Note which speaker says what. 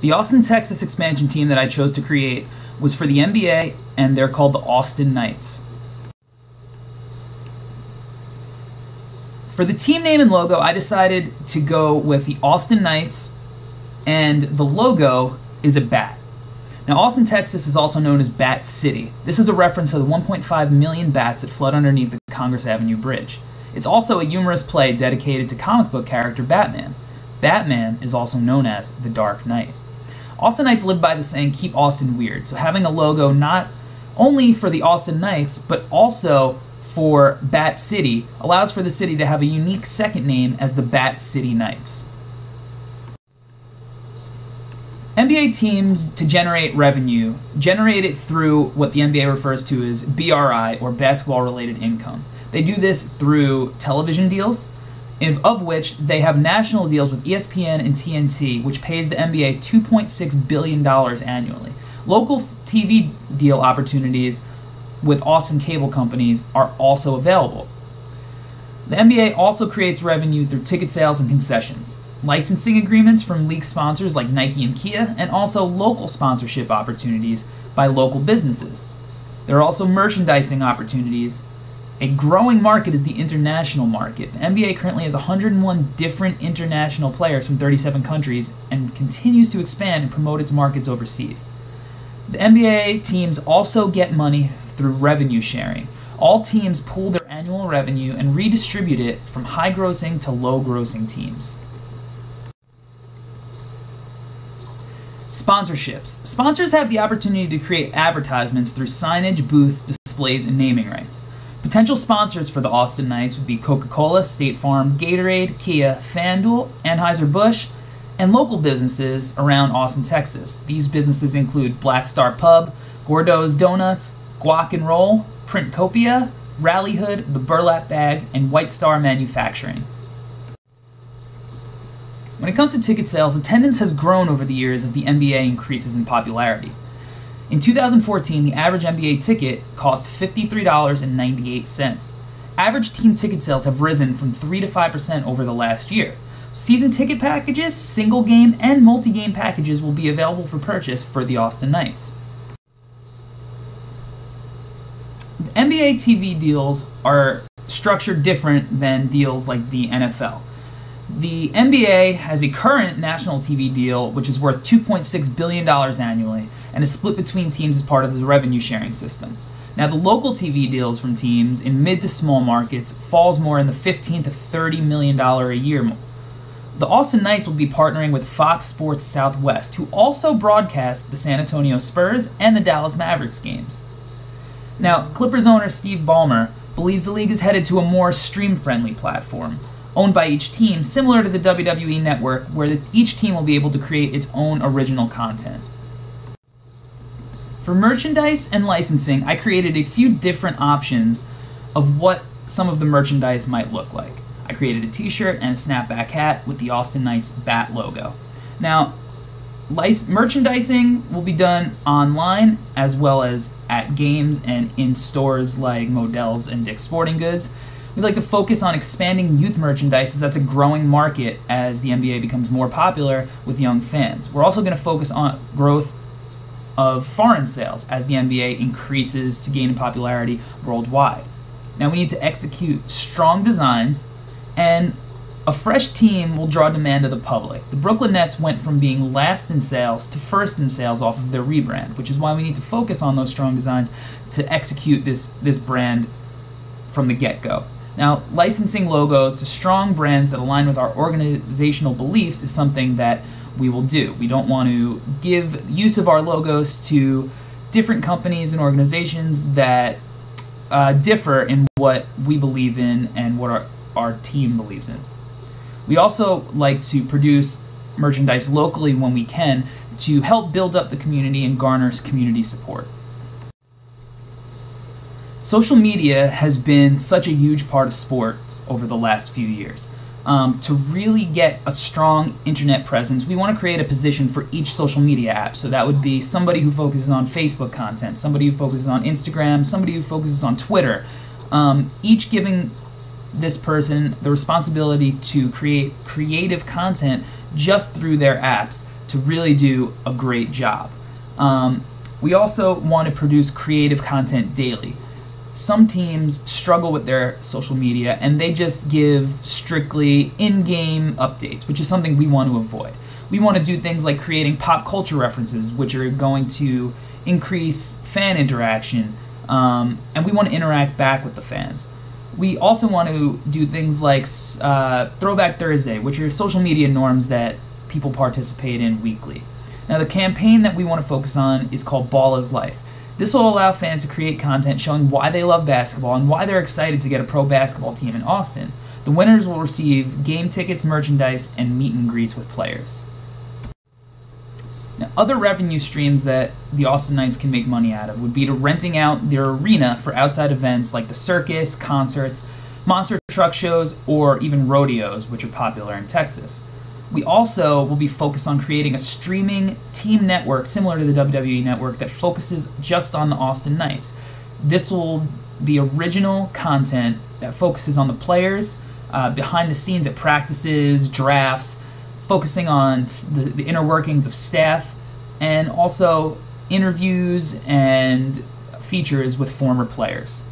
Speaker 1: The Austin, Texas expansion team that I chose to create was for the NBA, and they're called the Austin Knights. For the team name and logo, I decided to go with the Austin Knights, and the logo is a bat. Now, Austin, Texas is also known as Bat City. This is a reference to the 1.5 million bats that flood underneath the Congress Avenue Bridge. It's also a humorous play dedicated to comic book character Batman. Batman is also known as the Dark Knight. Austinites live by the saying, keep Austin weird, so having a logo not only for the Austin Knights, but also for Bat City allows for the city to have a unique second name as the Bat City Knights. NBA teams, to generate revenue, generate it through what the NBA refers to as BRI, or basketball-related income. They do this through television deals, of which they have national deals with ESPN and TNT, which pays the NBA $2.6 billion annually. Local TV deal opportunities with Austin cable companies are also available. The NBA also creates revenue through ticket sales and concessions, licensing agreements from league sponsors like Nike and Kia, and also local sponsorship opportunities by local businesses. There are also merchandising opportunities. A growing market is the international market. The NBA currently has 101 different international players from 37 countries and continues to expand and promote its markets overseas. The NBA teams also get money through revenue sharing. All teams pool their annual revenue and redistribute it from high-grossing to low-grossing teams. Sponsorships. Sponsors have the opportunity to create advertisements through signage, booths, displays, and naming rights. Potential sponsors for the Austin Knights would be Coca-Cola, State Farm, Gatorade, Kia, FanDuel, Anheuser-Busch, and local businesses around Austin, Texas. These businesses include Black Star Pub, Gordo's Donuts, Guac and Roll, Printcopia, Rallyhood, The Burlap Bag, and White Star Manufacturing. When it comes to ticket sales, attendance has grown over the years as the NBA increases in popularity. In 2014, the average NBA ticket cost $53.98. Average team ticket sales have risen from 3 to 5% over the last year. Season ticket packages, single game, and multi-game packages will be available for purchase for the Austin Knights. NBA TV deals are structured different than deals like the NFL. The NBA has a current national TV deal which is worth $2.6 billion annually and is split between teams as part of the revenue sharing system. Now, the local TV deals from teams in mid to small markets falls more in the $15 to $30 million a year. The Austin Knights will be partnering with Fox Sports Southwest, who also broadcast the San Antonio Spurs and the Dallas Mavericks games. Now, Clippers owner Steve Ballmer believes the league is headed to a more stream-friendly platform, owned by each team, similar to the WWE Network, where each team will be able to create its own original content. For merchandise and licensing, I created a few different options of what some of the merchandise might look like. I created a t-shirt and a snapback hat with the Austin Knights bat logo. Now, merchandising will be done online as well as at games and in stores like Modell's and Dick's Sporting Goods. We'd like to focus on expanding youth merchandise as that's a growing market as the NBA becomes more popular with young fans. We're also going to focus on growth of foreign sales as the NBA increases to gain in popularity worldwide. Now, we need to execute strong designs, and a fresh team will draw demand of the public. The Brooklyn Nets went from being last in sales to first in sales off of their rebrand, which is why we need to focus on those strong designs to execute this brand from the get-go. Now, licensing logos to strong brands that align with our organizational beliefs is something that we will do. We don't want to give use of our logos to different companies and organizations that differ in what we believe in and what our team believes in. We also like to produce merchandise locally when we can to help build up the community and garner community support. Social media has been such a huge part of sports over the last few years. To really get a strong internet presence, we want to create a position for each social media app. So that would be somebody who focuses on Facebook content, somebody who focuses on Instagram, somebody who focuses on Twitter, each giving this person the responsibility to create creative content just through their apps to really do a great job. We also want to produce creative content daily. Some teams struggle with their social media and they just give strictly in-game updates, which is something we want to avoid. We want to do things like creating pop culture references, which are going to increase fan interaction, and we want to interact back with the fans. We also want to do things like Throwback Thursday, which are social media norms that people participate in weekly. Now, the campaign that we want to focus on is called Ball is Life. This will allow fans to create content showing why they love basketball and why they're excited to get a pro basketball team in Austin. The winners will receive game tickets, merchandise, and meet and greets with players. Now, other revenue streams that the Austin Knights can make money out of would be to renting out their arena for outside events like the circus, concerts, monster truck shows, or even rodeos, which are popular in Texas. We also will be focused on creating a streaming team network similar to the WWE Network that focuses just on the Austin Knights. This will be original content that focuses on the players, behind the scenes at practices, drafts, focusing on the inner workings of staff, and also interviews and features with former players.